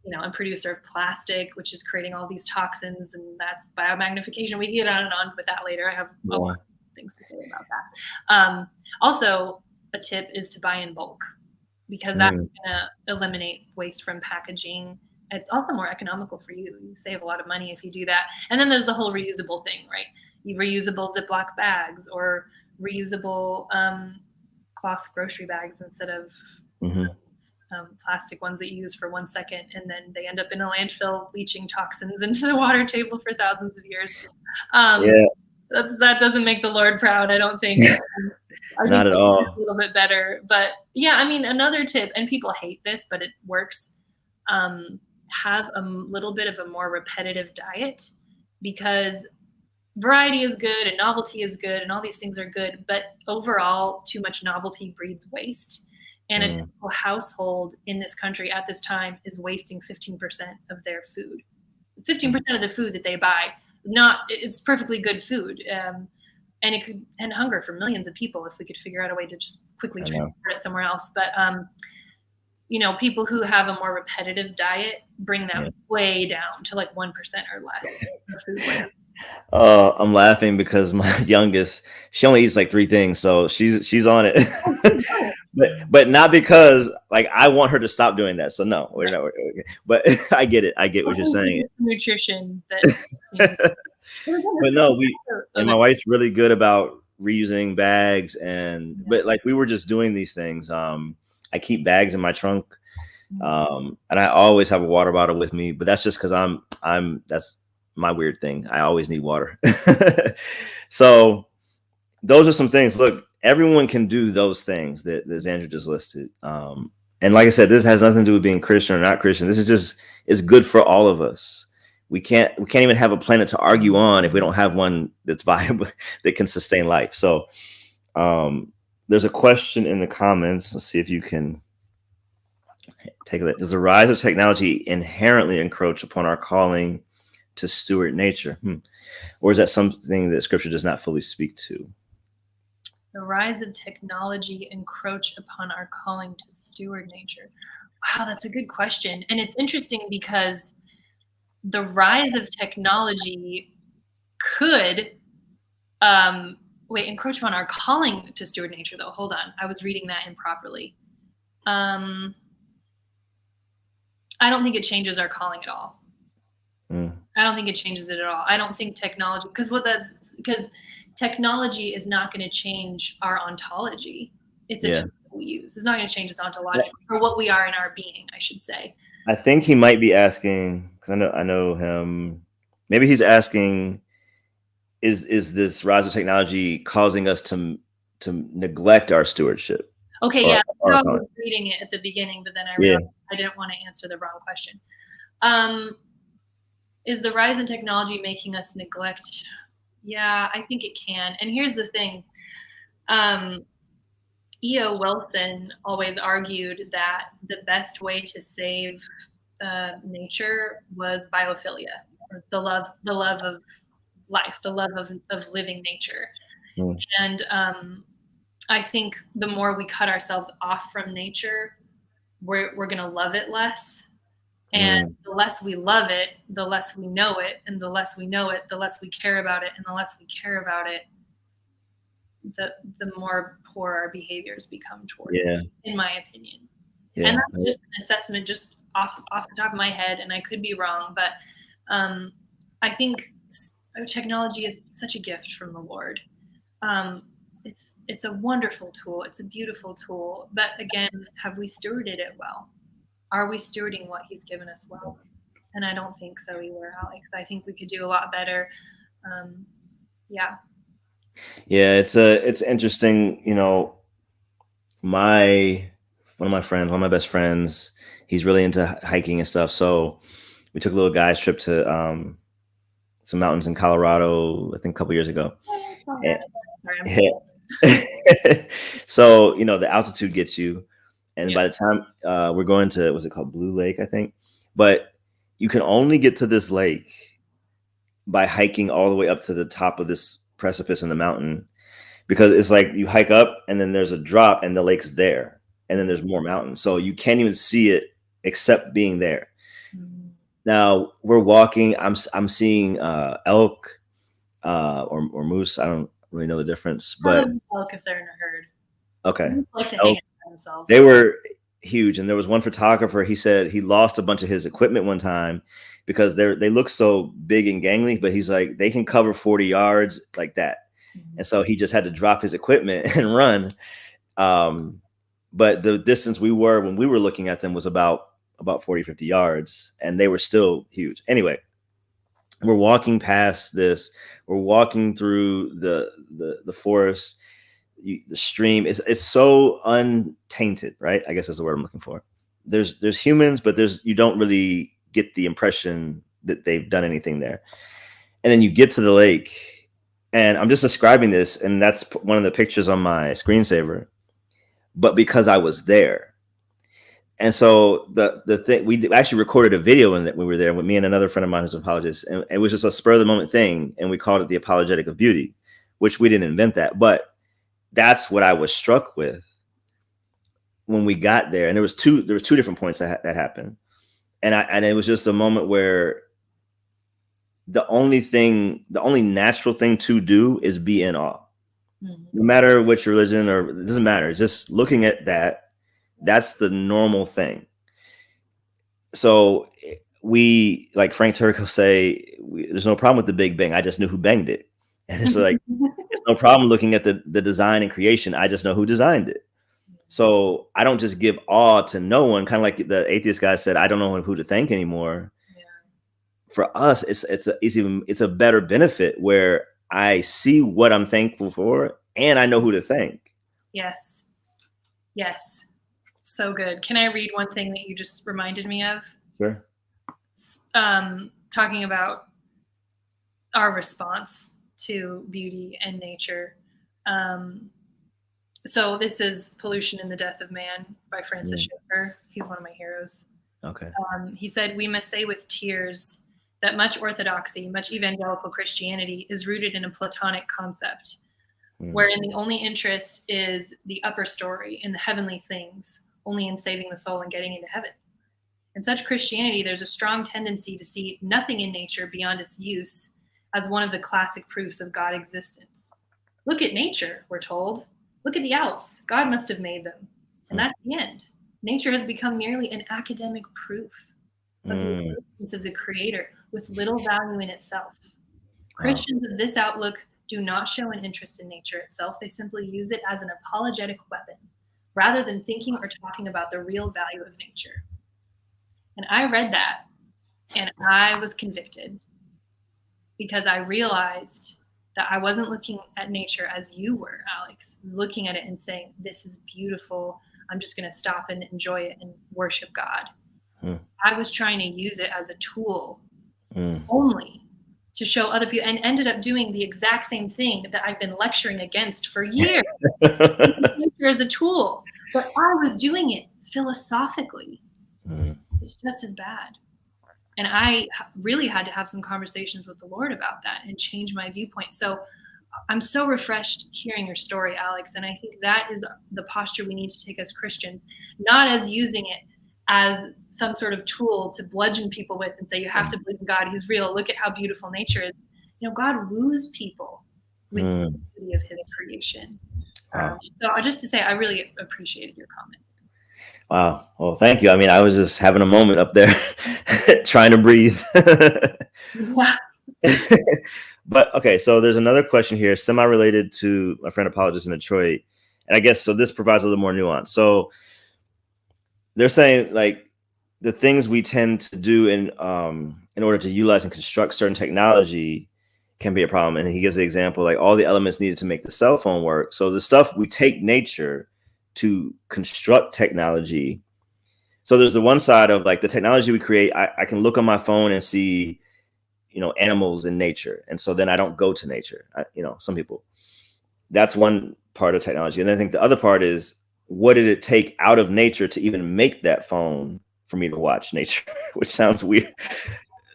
S2: and producer of plastic, which is creating all these toxins, and that's biomagnification. We can get on and on with that later. I have a lot of things to say about that. Also, a tip is to buy in bulk, because that's going to eliminate waste from packaging. It's also more economical for you. You save a lot of money if you do that. And then there's the whole reusable thing, right? Reusable Ziploc bags or reusable cloth grocery bags instead of plastic ones that you use for 1 second, and then they end up in a landfill leaching toxins into the water table for thousands of years. That doesn't make the Lord proud, I don't think.
S1: Not at all.
S2: A little bit better. But yeah, I mean, another tip, and people hate this, but it works. Have a little bit of a more repetitive diet, because variety is good and novelty is good and all these things are good, but overall too much novelty breeds waste. And a typical household in this country at this time is wasting 15% of their food. 15% of the food that they buy, it's perfectly good food. And it could end hunger for millions of people if we could figure out a way to just quickly transport it somewhere else. But people who have a more repetitive diet bring that way down to like 1% or less.
S1: I'm laughing because my youngest, she only eats like 3 things, so she's on it. but not because like I want her to stop doing that. So no, we're not. But I get it. I get what you're saying.
S2: Nutrition that.
S1: But no, and my wife's really good about reusing bags, but like we were just doing these things. I keep bags in my trunk, and I always have a water bottle with me. But that's just because that's my weird thing. I always need water. So those are some things. Look, everyone can do those things that Xandra just listed. And like I said, this has nothing to do with being Christian or not Christian. This is just, it's good for all of us. We can't even have a planet to argue on if we don't have one that's viable, that can sustain life. So there's a question in the comments. Let's see if you can take a look. Does the rise of technology inherently encroach upon our calling to steward nature? Or is that something that Scripture does not fully speak to?
S2: The rise of technology encroach upon our calling to steward nature. Wow, that's a good question. And it's interesting because the rise of technology could encroach upon our calling to steward nature, though. Hold on. I was reading that improperly. I don't think it changes our calling at all. I don't think it changes it at all. I don't think technology, because technology is not going to change our ontology. It's a tool that we use. It's not going to change us ontologically, or what we are in our being, I should say.
S1: I think he might be asking, because I know him. Maybe he's asking, is this rise of technology causing us to neglect our stewardship?
S2: Okay, yeah. I was reading it at the beginning, but then I realized I didn't want to answer the wrong question. Is the rise in technology making us neglect? Yeah, I think it can. And here's the thing. E.O. Wilson always argued that the best way to save nature was biophilia, or the love of life, the love of living nature. And I think the more we cut ourselves off from nature, we're going to love it less. And the less we love it, the less we know it. And the less we know it, the less we care about it. And the less we care about it, the more poor our behaviors become towards it, in my opinion. And that's just an assessment just off the top of my head, and I could be wrong, but I think technology is such a gift from the Lord. it's a wonderful tool. It's a beautiful tool. But again, have we stewarded it well? Are we stewarding what he's given us well? And I don't think so either, Alex. I think we could do a lot better. Yeah.
S1: Yeah, it's interesting. One of my friends, one of my best friends, he's really into hiking and stuff. So we took a little guys trip to some mountains in Colorado, I think a couple years ago. And-
S2: Sorry, I'm
S1: so the altitude gets you, and
S2: Yeah.
S1: by the time we're going to, was it called Blue Lake, I think? But you can only get to this lake by hiking all the way up to the top of this precipice in the mountain, because it's like you hike up and then there's a drop and the lake's there, and then there's more mountains, so you can't even see it except being there.
S2: Mhm.
S1: Now we're walking. I'm seeing elk or moose. I don't really know the difference, but
S2: Probably elk if they're in a herd.
S1: okay.
S2: They like to
S1: Elk,
S2: hang out by themselves.
S1: they were huge, and there was one photographer. He said he lost a bunch of his equipment one time because they look so big and gangly, but he's like, they can cover 40 yards like that.
S2: Mhm.
S1: And so he just had to drop his equipment and run. But the distance we were when we were looking at them was about 40, 50 yards, and they were still huge. Anyway, we're walking past this. We're walking through the forest, the stream. It's so untainted, right? I guess that's the word I'm looking for. There's humans, but you don't really get the impression that they've done anything there. And then you get to the lake, and I'm just describing this, and that's one of the pictures on my screensaver. But because I was there, and so the thing, we actually recorded a video when we were there with me and another friend of mine who's an apologist, and it was just a spur of the moment thing, and we called it the apologetic of beauty, which we didn't invent that, but that's what I was struck with when we got there. And there was two different points that happened, and it was just a moment where the only natural thing to do is be in awe. Mm-hmm. No matter which religion, or it doesn't matter, just looking at that's the normal thing. So we, like Frank Turco say, there's no problem with the Big Bang. I just knew who banged it. And it's like, it's no problem looking at the design and creation. I just know who designed it. So I don't just give awe to no one. Kind of like the atheist guy said, I don't know who to thank anymore. Yeah. For us, it's a better benefit where I see what I'm thankful for and I know who to thank.
S2: Yes. Yes. So good. Can I read one thing that you just reminded me of?
S1: Sure.
S2: Talking about our response to beauty and nature. So this is Pollution and the Death of Man by Francis Schaeffer. He's one of my heroes.
S1: Okay.
S2: He said, we must say with tears that much orthodoxy, much evangelical Christianity is rooted in a Platonic concept, wherein the only interest is the upper story in the heavenly things, only in saving the soul and getting into heaven. In such Christianity, there's a strong tendency to see nothing in nature beyond its use as one of the classic proofs of God's existence. Look at nature, we're told. Look at the Alps. God must have made them. And that's the end. Nature has become merely an academic proof of the existence of the Creator with little value in itself. Christians of this outlook do not show an interest in nature itself. They simply use it as an apologetic weapon, rather than thinking or talking about the real value of nature. And I read that, and I was convicted, because I realized that I wasn't looking at nature as you were, Alex. I was looking at it and saying, this is beautiful. I'm just going to stop and enjoy it and worship God. I was trying to use it as a tool only to show other people, and ended up doing the exact same thing that I've been lecturing against for years. Nature as a tool. But I was doing it philosophically. It's just as bad. And I really had to have some conversations with the Lord about that and change my viewpoint. So I'm so refreshed hearing your story, Alex. And I think that is the posture we need to take as Christians, not as using it as some sort of tool to bludgeon people with and say, you have to believe in God. He's real. Look at how beautiful nature is. God woos people with the beauty of his creation. So just to say, I really appreciated your comment.
S1: Wow. Well, thank you. I mean, I was just having a moment up there trying to breathe.
S2: Yeah.
S1: But okay, so there's another question here, semi-related to my friend apologist in Detroit. And I guess so this provides a little more nuance. So they're saying like the things we tend to do in order to utilize and construct certain technology can be a problem. And he gives the example like all the elements needed to make the cell phone work. So the stuff we take nature to construct technology. So there's the one side of like the technology we create. I can look on my phone and see, animals in nature. And so then I don't go to nature. Some people, that's one part of technology. And I think the other part is, what did it take out of nature to even make that phone for me to watch nature, which sounds weird.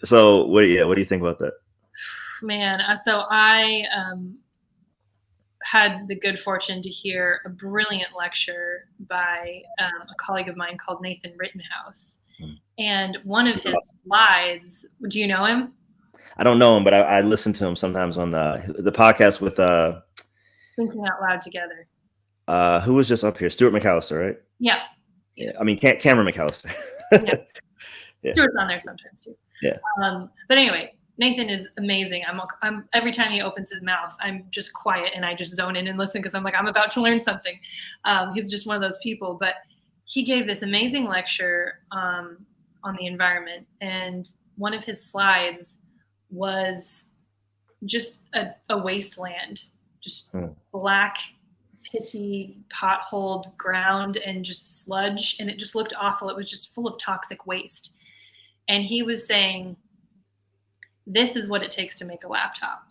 S1: So what do you think about that?
S2: Man, so I had the good fortune to hear a brilliant lecture by a colleague of mine called Nathan Rittenhouse. And one of his slides, do you know him?
S1: I don't know him, but I listen to him sometimes on the podcast with
S2: Thinking Out Loud Together.
S1: Who was just up here? Stuart McAllister, right?
S2: Yeah.
S1: I mean, Cameron McAllister.
S2: Yeah. Stuart's on there sometimes too.
S1: Yeah.
S2: But anyway, Nathan is amazing. I'm every time he opens his mouth, I'm just quiet and I just zone in and listen because I'm like, I'm about to learn something. He's just one of those people. But he gave this amazing lecture on the environment, and one of his slides was just a wasteland, just black, pitchy, potholed ground and just sludge, and it just looked awful. It was just full of toxic waste. And he was saying, this is what it takes to make a laptop.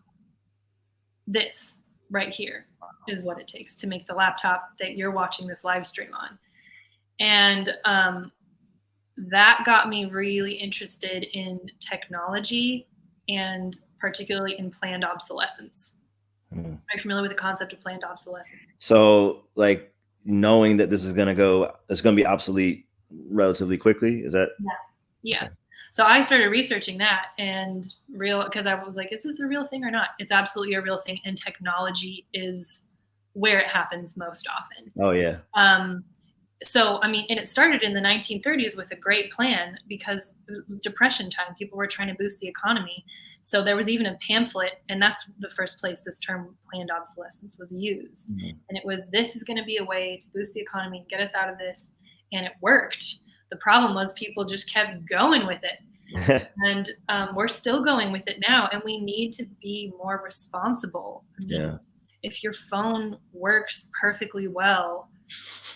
S2: This right here is what it takes to make the laptop that you're watching this live stream on. And that got me really interested in technology, and particularly in planned obsolescence. Are you familiar with the concept of planned obsolescence?
S1: So like knowing that this is going to be obsolete relatively quickly, is that?
S2: Yeah. So I started researching that because I was like, is this a real thing or not? It's absolutely a real thing. And technology is where it happens most often.
S1: Oh yeah.
S2: So, I mean, and it started in the 1930s with a great plan because it was Depression time. People were trying to boost the economy. So there was even a pamphlet, and that's the first place this term planned obsolescence was used. Mm-hmm. And it was, this is going to be a way to boost the economy and get us out of this. And it worked. The problem was people just kept going with it. And we're still going with it now. And we need to be more responsible. I mean,
S1: yeah.
S2: If your phone works perfectly well,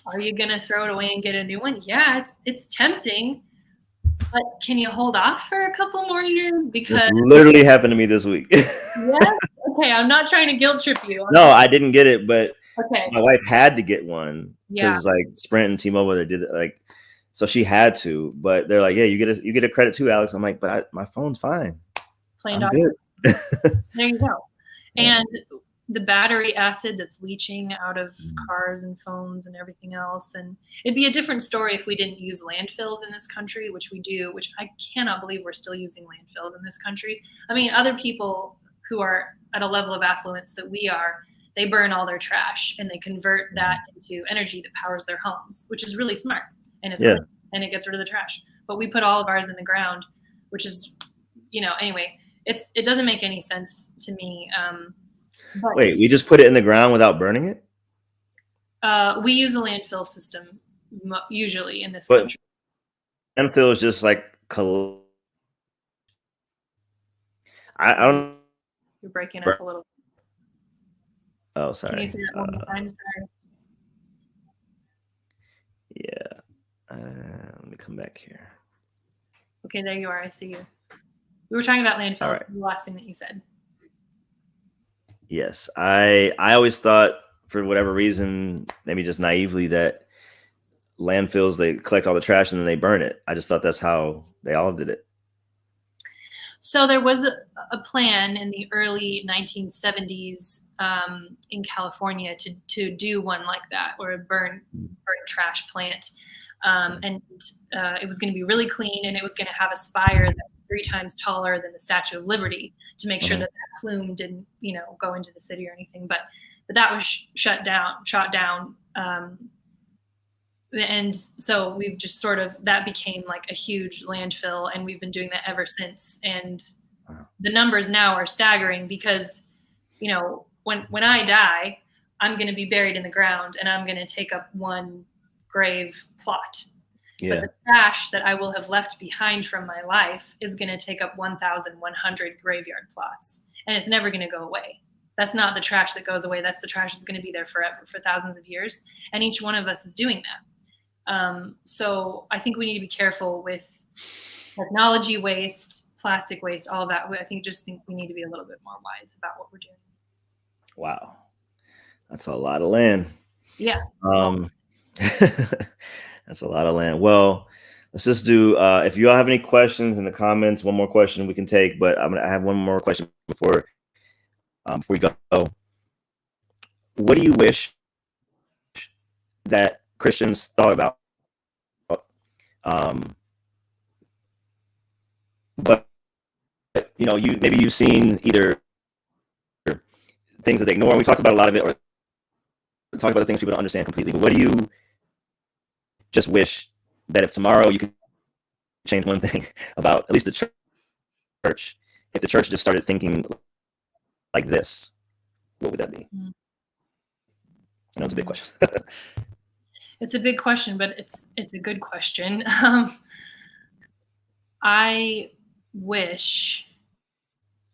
S2: are you going to throw it away and get a new one? Yeah, it's tempting, but can you hold off for a couple more years? Because
S1: this literally happened to me this week.
S2: Yeah? Okay, I'm not trying to guilt trip you.
S1: No, I didn't get it, but
S2: okay.
S1: My wife had to get one because like Sprint and T-Mobile, they did it like, so she had to, but they're like, yeah, you get a credit too, Alex. I'm like, but my phone's fine.
S2: I'm
S1: good.
S2: There you go. Yeah. And the battery acid that's leaching out of cars and phones and everything else. And it'd be a different story if we didn't use landfills in this country, which we do, which I cannot believe we're still using landfills in this country. I mean, other people who are at a level of affluence that we are, they burn all their trash and they convert that into energy that powers their homes, which is really smart. And it's and it gets rid of the trash. But we put all of ours in the ground, which is, anyway, it doesn't make any sense to me. But
S1: wait, we just put it in the ground without burning it?
S2: We use a landfill system usually in this country.
S1: Landfill is just like I don't.
S2: You're breaking up a little.
S1: Oh, sorry.
S2: Can you say that one more time? Sorry.
S1: Yeah. Let me come back here.
S2: Okay, there you are. I see you. We were talking about landfills.
S1: Right.
S2: The last thing that you said.
S1: Yes, I always thought, for whatever reason, maybe just naively, that landfills, they collect all the trash and then they burn it. I just thought that's how they all did it.
S2: So there was a plan in the early 1970s in California to do one like that, or a burn trash plant. And it was going to be really clean, and it was going to have a spire that was 3 times taller than the Statue of Liberty to make sure that plume didn't, go into the city or anything. But that was shot down. And so we've just that became like a huge landfill, and we've been doing that ever since. And the numbers now are staggering because, you know, when I die, I'm going to be buried in the ground and I'm going to take up one grave plot.
S1: Yeah.
S2: But the trash that I will have left behind from my life is going to take up 1,100 graveyard plots. And it's never going to go away. That's not the trash that goes away. That's the trash that's going to be there forever, for thousands of years. And each one of us is doing that. So I think we need to be careful with technology waste, plastic waste, all of that. I think we need to be a little bit more wise about what we're doing.
S1: Wow. That's a lot of land.
S2: Yeah.
S1: That's a lot of land. Well, let's just do, if you all have any questions in the comments, one more question we can take, but I have one more question before we go. What do you wish that Christians thought about? But you know, maybe you've seen either things that they ignore. We talked about a lot of it, or talked about the things people don't understand completely. But what do you just wish that if tomorrow you could change one thing about at least the church, if the church just started thinking like this, what would that be? I know it's a big question.
S2: It's a big question, but it's a good question. I wish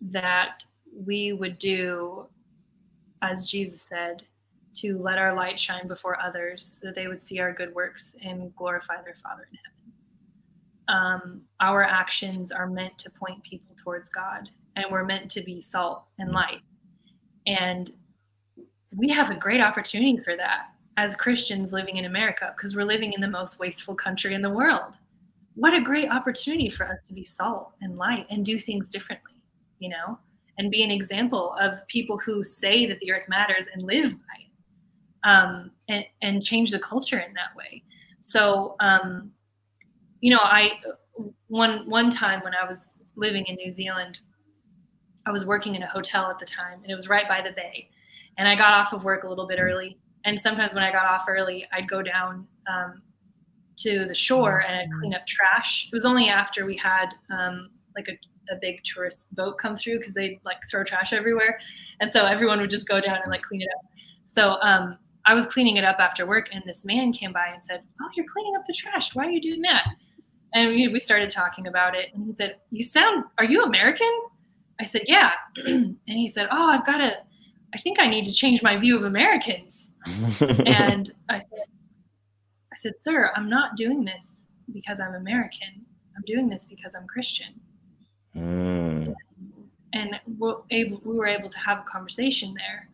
S2: that we would do, as Jesus said, to let our light shine before others, so that they would see our good works and glorify their Father in heaven. Our actions are meant to point people towards God, and we're meant to be salt and light. And we have a great opportunity for that as Christians living in America, because we're living in the most wasteful country in the world. What a great opportunity for us to be salt and light and do things differently, you know, and be an example of people who say that the earth matters and live by it, and change the culture in that way. So, you know, one time when I was living in New Zealand, I was working in a hotel at the time, and it was right by the bay. And I got off of work a little bit early. And sometimes when I got off early, I'd go down to the shore and I'd clean up trash. It was only after we had like a big tourist boat come through, because they'd like throw trash everywhere. And so everyone would just go down and like clean it up. So I was cleaning it up after work, and this man came by and said, "Oh, you're cleaning up the trash. Why are you doing that?" And we started talking about it. And he said, "Are you American?" I said, "Yeah." And he said, "Oh, I think I need to change my view of Americans." And I said, "Sir, I'm not doing this because I'm American. I'm doing this because I'm Christian." And we were able to have a conversation there.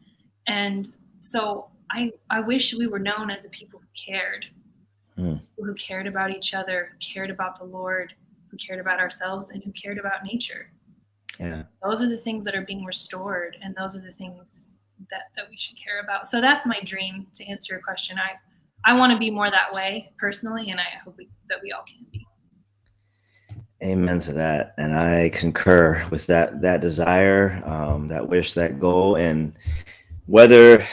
S2: And so I wish we were known as a people who cared, who cared about each other, who cared about the Lord, who cared about ourselves, and who cared about nature.
S1: Yeah.
S2: Those are the things that are being restored, and those are the things that we should care about. So that's my dream, to answer your question. I want to be more that way personally, and I hope that we all can be.
S1: Amen to that. And I concur with that desire, that wish, that goal. And whether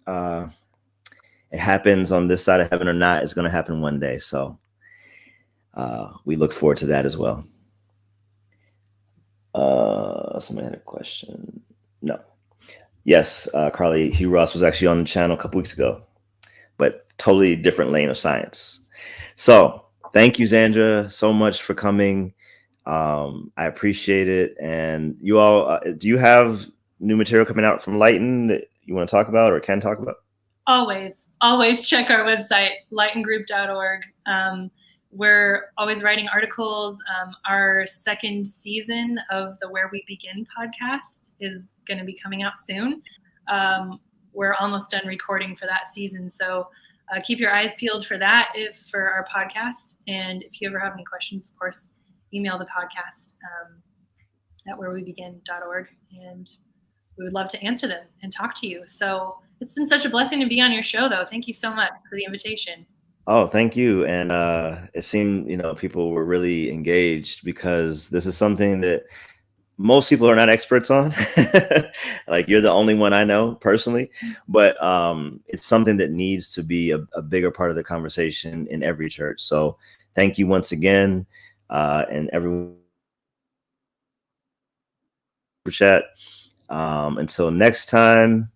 S1: it happens on this side of heaven or not, it's going to happen one day. So we look forward to that as well. Somebody had a question. No. Yes, Carly Hugh Ross was actually on the channel a couple weeks ago, but totally different lane of science. So thank you, Xandra, so much for coming. I appreciate it. And you all, do you have new material coming out from Lighten that you want to talk about or can talk about?
S2: Always check our website, lightengroup.org. We're always writing articles. Our second season of the Where We Begin podcast is going to be coming out soon. We're almost done recording for that season. So keep your eyes peeled for that, for our podcast. And if you ever have any questions, of course, email the podcast at wherewebegin.org. And we would love to answer them and talk to you. So it's been such a blessing to be on your show, though. Thank you so much for the invitation.
S1: Oh, thank you. And it seemed, people were really engaged, because this is something that most people are not experts on. Like, you're the only one I know personally, but it's something that needs to be a bigger part of the conversation in every church. So thank you once again. And everyone chat. Until next time,